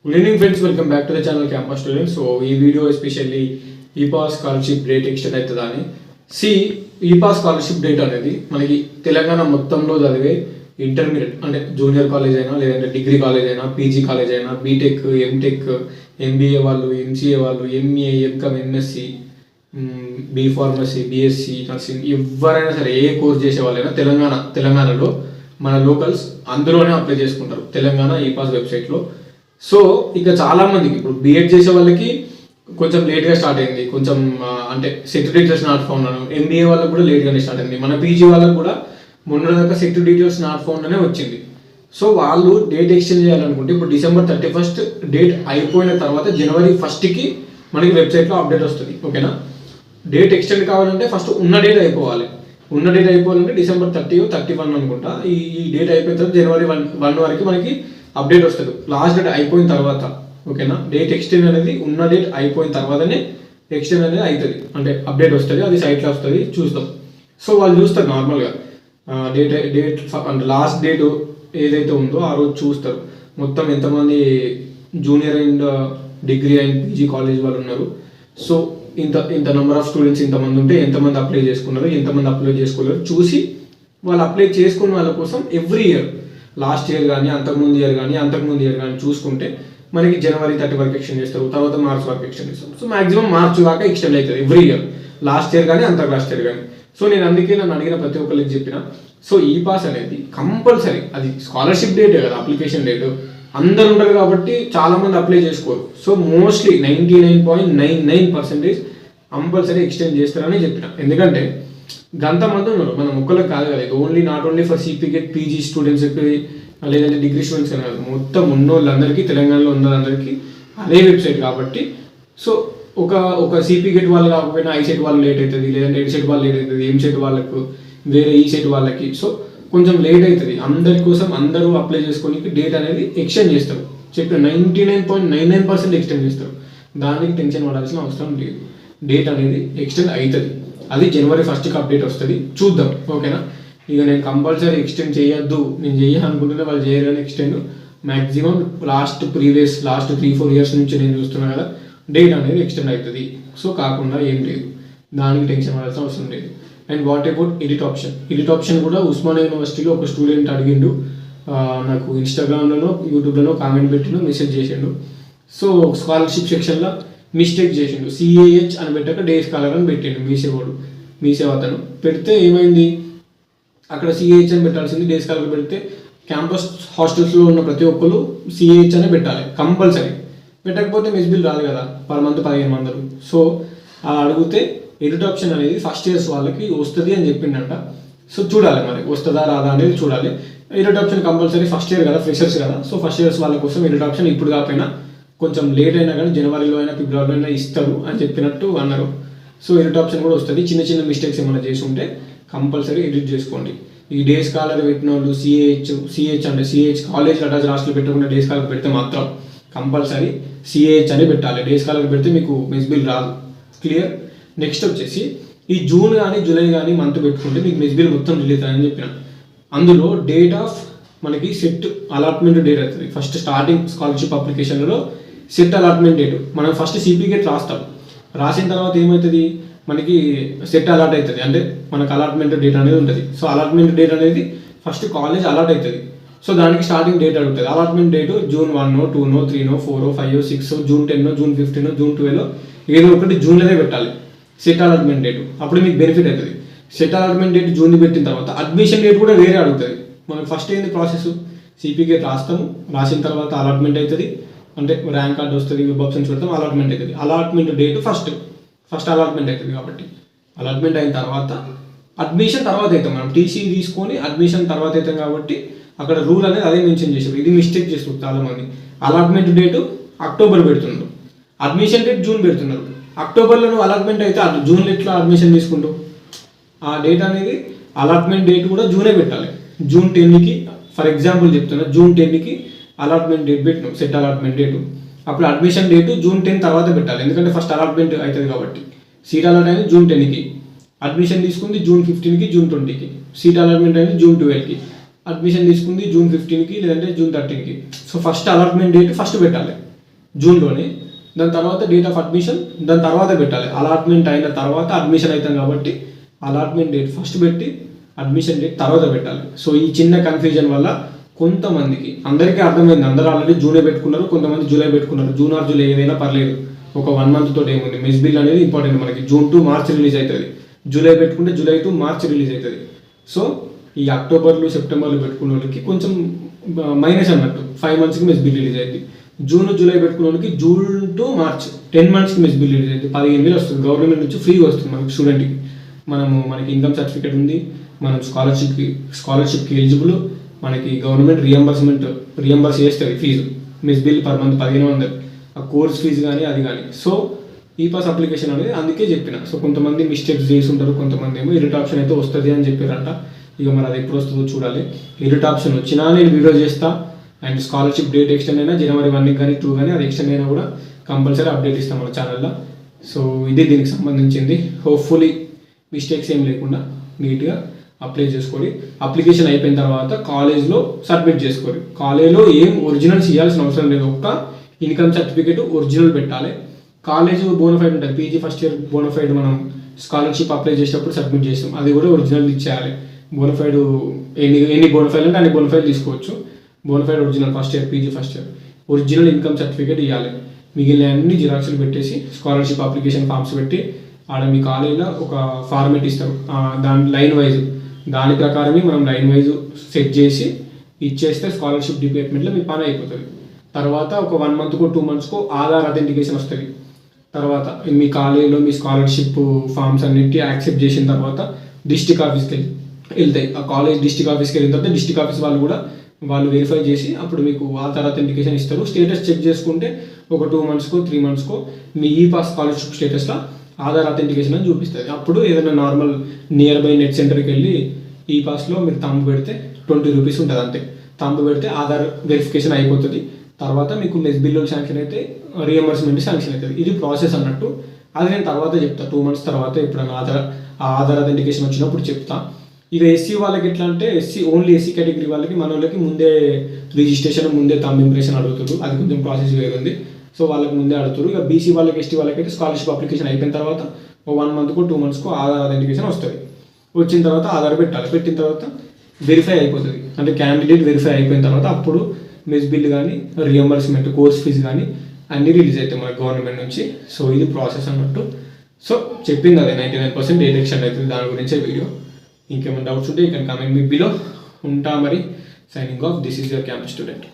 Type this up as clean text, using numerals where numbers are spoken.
Good evening friends, welcome back to the channel Campus Students. So ఈ video especially epass scholarship date extend అవుతుందని epass scholarship date అనేది మనకి తెలంగాణ మొత్తంలో చదివే intermediate అంటే జూనియర్ కాలేజ్ అయినా లేదంటే డిగ్రీ కాలేజ్ అయినా పీజీ కాలేజ్ అయినా బీటెక్ ఎంటెక్ ఎంబీఏ వాళ్ళు ఎంసీఏ వాళ్ళు MA MCom MSc B pharmacy BSc nursing ఎవరైనా సరే ఏ కోర్స్ చేసే వాళ్ళైనా తెలంగాణలో మన లోకల్స్ అందులోనే అప్లై చేసుకుంటారు తెలంగాణ ఈపాస్ వెబ్సైట్లో. సో ఇక చాలామందికి ఇప్పుడు బీఎడ్ చేసే వాళ్ళకి కొంచెం లేట్గా స్టార్ట్ అయింది, కొంచెం అంటే set details not found Anu. MBA వాళ్ళకి కూడా లేట్గానే స్టార్ట్ అయింది. మన పీజీ వాళ్ళకి కూడా మొన్న దాకా సెట్ డీటెయిల్స్ నాట్ ఫౌండ్ అనే వచ్చింది. సో వాళ్ళు డేట్ ఎక్స్టెండ్ చేయాలనుకుంటే ఇప్పుడు December 31 డేట్ అయిపోయిన తర్వాత January 1కి మనకి వెబ్సైట్లో అప్డేట్ వస్తుంది. ఓకేనా, డేట్ ఎక్స్టెండ్ కావాలంటే ఫస్ట్ ఉన్న డేట్ అయిపోవాలి. ఉన్న డేట్ అయిపోవాలంటే December 30 or 31 అనుకుంటా. ఈ డేట్ అయిపోయిన తర్వాత January 1 వరకు మనకి అప్డేట్ వస్తుంది. లాస్ట్ డేట్ అయిపోయిన తర్వాత ఓకేనా, డేట్ ఎక్స్టెండ్ అనేది ఉన్న డేట్ అయిపోయిన తర్వాతనే ఎక్స్టెండ్ అనేది అవుతుంది, అంటే అప్డేట్ వస్తుంది, అది సైట్లో వస్తుంది, చూస్తాం. సో వాళ్ళు చూస్తారు నార్మల్గా డేట్ అంటే లాస్ట్ డేట్ ఏదైతే ఉందో ఆ రోజు చూస్తారు మొత్తం ఎంతమంది junior and degree and PG college వాళ్ళు ఉన్నారు. సో ఇంత నెంబర్ ఆఫ్ స్టూడెంట్స్ ఇంతమంది ఉంటే ఎంతమంది అప్లై చేసుకున్నారు, ఎంతమంది అప్లై చేసుకోలేరు చూసి వాళ్ళు అప్లై చేసుకున్న వాళ్ళ కోసం ఎవ్రీ ఇయర్ లాస్ట్ ఇయర్ కానీ అంతకుముందు ఇయర్ కానీ చూసుకుంటే మనకి January 30 వరకు ఎక్స్టెండ్ చేస్తారు, తర్వాత మార్చ్ వరకు ఎక్స్టెండ్ చేస్తారు. సో మాక్సిమం మార్చ్ దాకా ఎక్స్టెండ్ అవుతుంది ఎవ్రీ ఇయర్, లాస్ట్ ఇయర్ కానీ లాస్ట్ ఇయర్ కానీ. సో నేను అందుకే నన్ను అడిగిన ప్రతి ఒక్కరికి చెప్పిన, సో ఈ పాస్ అనేది కంపల్సరీ, అది స్కాలర్షిప్ డేటే కదా, అప్లికేషన్ డేట్ అందరు ఉంటారు కాబట్టి చాలామంది అప్లై చేసుకోరు. సో మోస్ట్లీ 99.99% కంపల్సరీ ఎక్స్టెండ్ చేస్తారని చెప్పిన. ఎందుకంటే గంతమంది ఉన్నారు, మన ముక్కలకు కాదు కదా, ఇది నాట్ ఓన్లీ ఫర్ సిపిగెట్ పీజీ స్టూడెంట్స్కి లేదంటే డిగ్రీ స్టూడెంట్స్ అని కాదు, మొత్తం ఉన్న వాళ్ళందరికీ తెలంగాణలో ఉన్న వాళ్ళందరికీ అదే వెబ్సైట్ కాబట్టి. సో ఒక సిపిగెట్ వాళ్ళు కాకపోయినా ఐసెట్ వాళ్ళు లేట్ అవుతుంది, లేదంటే ఎడ్సెట్ వాళ్ళు లేట్ అవుతుంది, ఎంసెట్ వాళ్ళకు వేరే ఈసెట్ వాళ్ళకి. సో కొంచెం లేట్ అవుతుంది, అందరి కోసం అందరూ అప్లై చేసుకోనికి డేట్ అనేది ఎక్స్టెండ్ చేస్తారు. చెప్పిన 99.99% ఎక్స్టెండ్ చేస్తారు, దానికి టెన్షన్ పడాల్సిన అవసరం లేదు. డేట్ అనేది ఎక్స్టెండ్ అవుతుంది, అది January 1కి అప్డేట్ వస్తుంది, చూద్దాం. ఓకేనా, ఇక నేను కంపల్సరీ ఎక్స్టెండ్ చేయొద్దు, నేను చేయాలనుకుంటున్నా వాళ్ళు చేయరు కానీ ఎక్స్టెండ్ మ్యాక్సిమం లాస్ట్ 3-4 years నుంచి నేను చూస్తున్నా కదా, డేట్ అనేది ఎక్స్టెండ్ అవుతుంది. సో కాకుండా ఏం లేదు, దానికి టెన్షన్ పడాల్సిన అవసరం లేదు. And what about edit option కూడా ఉస్మానియా యూనివర్సిటీలో ఒక స్టూడెంట్ అడిగిండు, నాకు ఇన్స్టాగ్రామ్లో యూట్యూబ్లో కామెంట్ పెట్టిండు, మెసేజ్ చేసిండు. సో స్కాలర్షిప్ సెక్షన్లో మిస్టేక్ చేసిండు, CAH అని పెట్టాక డే స్కాలర్ అని పెట్టిండు మీసేవ అతను. పెడితే ఏమైంది, అక్కడ CAH అని పెట్టాల్సింది డే స్కాలర్ పెడితే క్యాంపస్ హాస్టల్స్లో ఉన్న ప్రతి ఒక్కరు CAH అనే పెట్టాలి కంపల్సరీ. పెట్టకపోతే మెస్ బిల్ రాదు కదా, పర్ మంత్ 1500. సో అలా అడిగితే ఎడిట్ ఆప్షన్ అనేది ఫస్ట్ ఇయర్స్ వాళ్ళకి వస్తుంది అని చెప్పిండంట. సో చూడాలి మరి వస్తుందా రాదా అనేది చూడాలి. Edit option compulsory first year కదా, ఫ్రెషర్స్ కదా, సో ఫస్ట్ ఇయర్స్ వాళ్ళ కోసం ఎడిట్ ఆప్షన్ ఇప్పుడు కాకపోయినా కొంచెం లేట్ అయినా కానీ జనవరిలో అయినా ఫిబ్రవరిలో అయినా ఇస్తారు అని చెప్పినట్టు అన్నారు. సో ఎడిట్ ఆప్షన్ కూడా వస్తుంది. చిన్న మిస్టేక్స్ ఏమైనా చేసి ఉంటే కంపల్సరీ ఎడిట్ చేసుకోండి. ఈ డే స్కాలర్ పెట్టిన వాళ్ళు CH కాలేజ్ అటాచ్ రాష్ట్రాలు పెట్టకుండా డే స్కాలర్ పెడితే మాత్రం కంపల్సరీ CAH అని పెట్టాలి. డే స్కాలర్ పెడితే మీకు మెస్ బిల్ రాదు. క్లియర్. నెక్స్ట్ వచ్చేసి ఈ జూన్ కానీ జూలై కానీ మంత్ పెట్టుకుంటే మీకు మెస్ బిల్ మొత్తం రిలీజ్ అని చెప్పిన. అందులో డేట్ ఆఫ్ మనకి సెట్ అలాట్మెంట్ డేట్ అవుతుంది. ఫస్ట్ స్టార్టింగ్ స్కాలర్షిప్ అప్లికేషన్లో సెట్ అలాట్మెంట్ డేట్ మనం ఫస్ట్ సిపిగెట్ రాస్తాం, రాసిన తర్వాత ఏమవుతుంది మనకి సెట్ అలాట్ అవుతుంది, అంటే మనకు అలాట్మెంట్ డేట్ అనేది ఉంటుంది. సో అలాట్మెంట్ డేట్ అనేది ఫస్ట్ కాలేజ్ అలాట్ అవుతుంది. సో దానికి స్టార్టింగ్ డేట్ అడుగుతుంది. Allotment date June 1, 2, 3, 4, 5, 6, June 10, June 15, June 12 ఏదో ఒకటి జూన్లోనే పెట్టాలి సెట్ అలాట్మెంట్ డేట్. అప్పుడు మీకు బెనిఫిట్ అవుతుంది. సెట్ అలాట్మెంట్ డేట్ జూన్ పెట్టిన తర్వాత అడ్మిషన్ డేట్ కూడా వేరే అడుగుతుంది. మనకు ఫస్ట్ ఏంది ప్రాసెస్, సిపిగెట్ రాస్తాము, రాసిన తర్వాత అలాట్మెంట్ అవుతుంది, అంటే ర్యాంక్ కార్డు వస్తుంది, వెబ్ ఆప్షన్స్ పెడతాం, అలాట్మెంట్ అవుతుంది. అలాట్మెంట్ డేట్ ఫస్ట్ అలాట్మెంట్ అవుతుంది కాబట్టి అలాట్మెంట్ అయిన తర్వాత అడ్మిషన్ తర్వాత అవుతాం. మనం టీసీ తీసుకొని అడ్మిషన్ తర్వాత అవుతాం కాబట్టి అక్కడ రూల్ అనేది అదే మెన్షన్ చేశారు. ఇది మిస్టేక్ చేస్తారు చాలామంది. అలాట్మెంట్ డేటు అక్టోబర్ పెడుతున్నారు, అడ్మిషన్ డేట్ జూన్ పెడుతున్నారు. అక్టోబర్లో నువ్వు అలాట్మెంట్ అయితే జూన్లో ఎట్లా అడ్మిషన్ తీసుకుంటావు? ఆ డేట్ అనేది అలాట్మెంట్ డేట్ కూడా జూనే పెట్టాలి. June 10కి ఫర్ ఎగ్జాంపుల్ చెప్తున్నా, June 10కి అలాట్మెంట్ డేట్ పెట్టినావు, సెట్ అలాట్మెంట్ డేటు. అప్పుడు అడ్మిషన్ డేటు June 10 తర్వాత పెట్టాలి, ఎందుకంటే ఫస్ట్ అలాట్మెంట్ అవుతుంది కాబట్టి. సీట్ అలాట్ అయింది June 10కి, అడ్మిషన్ తీసుకుంది June 15కి, June 20కి. సీట్ అలాట్మెంట్ అయింది June 12కి, అడ్మిషన్ తీసుకుంది June 15కి లేదంటే June 13కి. So first allotment date first పెట్టాలి. జూన్లోనే. దాని తర్వాత డేట్ ఆఫ్ అడ్మిషన్ దాని తర్వాత పెట్టాలి. అలాట్మెంట్ అయిన తర్వాత అడ్మిషన్ అవుతాం కాబట్టి అలాట్మెంట్ డేట్ ఫస్ట్ పెట్టి అడ్మిషన్ డేట్ తర్వాత పెట్టాలి. సో ఈ చిన్న కన్ఫ్యూజన్ వల్ల కొంతమందికి, అందరికీ అర్థమైంది, అందరూ ఆల్రెడీ జూనే పెట్టుకున్నారు, కొంతమంది జూలై పెట్టుకున్నారు. జూన్ ఆర్ జూలై ఏదైనా పర్లేదు, ఒక 1 month తోటి ఏముంది. మెస్ బిల్ అనేది ఇంపార్టెంట్ మనకి. June to March రిలీజ్ అవుతుంది, జూలై పెట్టుకుంటే జూలై టు మార్చ్ రిలీజ్ అవుతుంది. సో ఈ అక్టోబర్లు సెప్టెంబర్లు పెట్టుకున్న వాళ్ళకి కొంచెం మైనస్ అన్నట్టు, 5 monthsకి మెస్ బిల్ రిలీజ్ అవుతుంది. జూన్ జూలై పెట్టుకున్న వాళ్ళకి జూన్ టు మార్చ్ 10 monthsకి మెస్ బిల్ రిలీజ్ అవుతుంది. 15,000 వస్తుంది గవర్నమెంట్ నుంచి, ఫ్రీగా వస్తుంది మనకి స్టూడెంట్కి. మనకి ఇన్కమ్ సర్టిఫికేట్ ఉంది, మనం స్కాలర్షిప్కి ఎలిజిబుల్, మనకి గవర్నమెంట్ రియంబర్స్ చేస్తుంది fee. Mess bill per month 1500, ఆ కోర్స్ ఫీజు కానీ అది కానీ. సో ఈ పాస్ అప్లికేషన్ అనేది అందుకే చెప్పిన. సో కొంతమంది మిస్టేక్స్ చేసి ఉంటారు, కొంతమంది ఏమో ఎడిట్ ఆప్షన్ అయితే వస్తుంది అని చెప్పారంట. ఇక మరి అది ఎప్పుడు వస్తుందో చూడాలి. ఎడిట్ ఆప్షన్ వచ్చినా నేను వీడియో చేస్తా. అండ్ స్కాలర్షిప్ డేట్ ఎక్స్టెండ్ అయినా January 1 కానీ 2 కానీ అది ఎక్స్టెండ్ అయినా కూడా కంపల్సరీ అప్డేట్ ఇస్తాం మన ఛానల్లో. సో ఇదే దీనికి సంబంధించింది. హోప్ఫుల్లీ మిస్టేక్స్ ఏం లేకుండా నీట్గా అప్లై చేసుకోండి. అప్లికేషన్ అయిపోయిన తర్వాత కాలేజ్లో సబ్మిట్ చేసుకోండి. కాలేజ్లో ఏం ఒరిజినల్స్ ఇవ్వాల్సిన అవసరం లేదు, ఒక్క ఇన్కమ్ సర్టిఫికేట్ ఒరిజినల్ పెట్టాలి. కాలేజ్ బోనఫైడ్ ఉంటుంది, పీజీ ఫస్ట్ ఇయర్ బోనఫైడ్ మనం స్కాలర్షిప్ అప్లై చేసేటప్పుడు సబ్మిట్ చేస్తాం, అది కూడా ఒరిజినల్ ఇచ్చేయాలి. బోనఫైడ్ ఎన్ని బోనఫైడ్ అంటే అన్ని బోనఫైడ్ తీసుకోవచ్చు. Bonafide original first year, PG first year original income certificate ఇవ్వాలి. మిగిలిన అన్ని జిరాక్స్లు పెట్టేసి స్కాలర్షిప్ అప్లికేషన్ ఫామ్స్ పెట్టి ఆడ మీ కాలేజీలో ఒక ఫార్మేట్ ఇస్తారు, దాని లైన్ వైజ్, దాని ప్రకారమే మనం లైన్ వైజ్ సెట్ చేసి ఇచ్చేస్తే స్కాలర్షిప్ డిపార్ట్మెంట్లో మీ పని అయిపోతుంది. తర్వాత ఒక 1 monthకో 2 monthsకో ఆధార్ అథెంటికేషన్ వస్తుంది. తర్వాత మీ కాలేజీలో మీ స్కాలర్షిప్ ఫామ్స్ అన్నింటి యాక్సెప్ట్ చేసిన తర్వాత డిస్ట్రిక్ట్ ఆఫీస్కి వెళ్తాయి. ఆ కాలేజ్ డిస్ట్రిక్ట్ ఆఫీస్కి వెళ్ళిన తర్వాత డిస్ట్రిక్ట్ ఆఫీస్ వాళ్ళు వెరిఫై చేసి అప్పుడు మీకు ఆధార్ అథెంటికేషన్ ఇస్తారు. స్టేటస్ చెక్ చేసుకుంటే ఒక 2 monthsకో 3 monthsకో మీ ఈ పాస్ స్కాలర్షిప్ స్టేటస్లో ఆధార్ అథెంటికేషన్ అని చూపిస్తుంది. అప్పుడు ఏదైనా నార్మల్ నియర్ బై నెట్ సెంటర్కి వెళ్ళి ఈ పాస్లో మీరు తంబు పెడితే 20 rupees ఉంటుంది అంతే. తంబు పెడితే ఆధార్ వెరిఫికేషన్ అయిపోతుంది. తర్వాత మీకు మెస్ బిల్లు శాంక్షన్ అయితే రియంబర్స్మెంట్ శాంక్షన్ అవుతుంది. ఇది ప్రాసెస్ అన్నట్టు. అది నేను తర్వాత చెప్తా, 2 months తర్వాత ఎప్పుడైనా ఆధార్ అథెంటికేషన్ వచ్చినప్పుడు చెప్తా. ఇక ఎస్సీ వాళ్ళకి ఎట్లా అంటే ఓన్లీ ఎస్సీ కేటగిరీ వాళ్ళకి, మన వాళ్ళకి ముందే రిజిస్ట్రేషన్, ముందే థంబ్ ఇంప్రెషన్ అడుగుతారు. అది కొంచెం ప్రాసెస్ వేరు ఉంది. సో వాళ్ళకి ముందే అడుగుతారు. ఇక బీసీ వాళ్ళకి, ఎస్టీ వాళ్ళకి అయితే స్కాలర్షిప్ అప్లికేషన్ అయిపోయిన తర్వాత 1 monthకో 2 monthsకో ఆధార్ అథెంటికేషన్ వస్తుంది. వచ్చిన తర్వాత ఆధార్ పెట్టాలి. పెట్టిన తర్వాత వెరిఫై అయిపోతుంది, అంటే క్యాండిడేట్ వెరిఫై అయిపోయిన తర్వాత అప్పుడు మెస్ బిల్ కానీ రియంబర్స్మెంట్, కోర్స్ ఫీజు కానీ అన్నీ రిలీజ్ అవుతాయి మన గవర్నమెంట్ నుంచి. సో ఇది ప్రాసెస్ అన్నట్టు. సో చెప్పింది అదే 99% డేట్ ఎక్స్టెండ్ అవుతుంది, దాని గురించే వీడియో. ఇంకేమైనా డౌట్స్ ఉంటే ఇక్కడ కామెంట్ మీ బిలో ఉంటా. మరి signing off, this is your campus student.